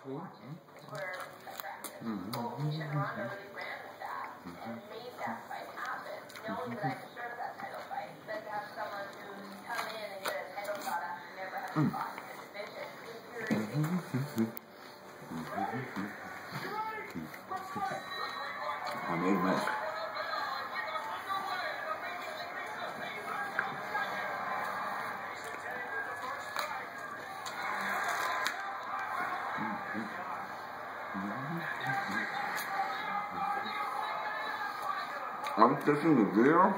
Where competition Ronda really ran with that and made that fight happen, knowing that I deserve that title fight. Then to have someone who's come in and get a title shot after never having fought in the division infuriating. I made my I'm taking the video.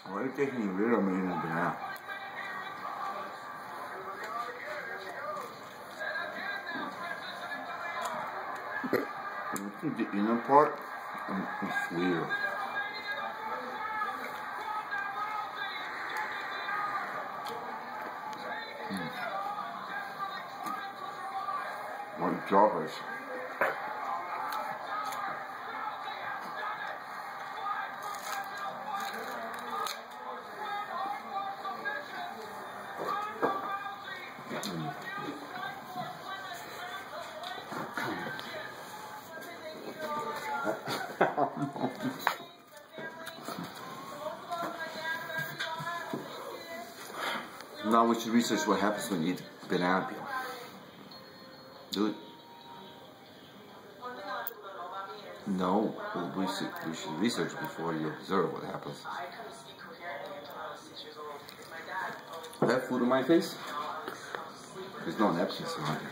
Why are you taking the video? I'm eating a banana. I think the inner part is sweeter. White chocolate. Now we should research what happens when you eat banana peel. Do it. No, we should research before you observe what happens. I have food on my face? There's no napkins around here.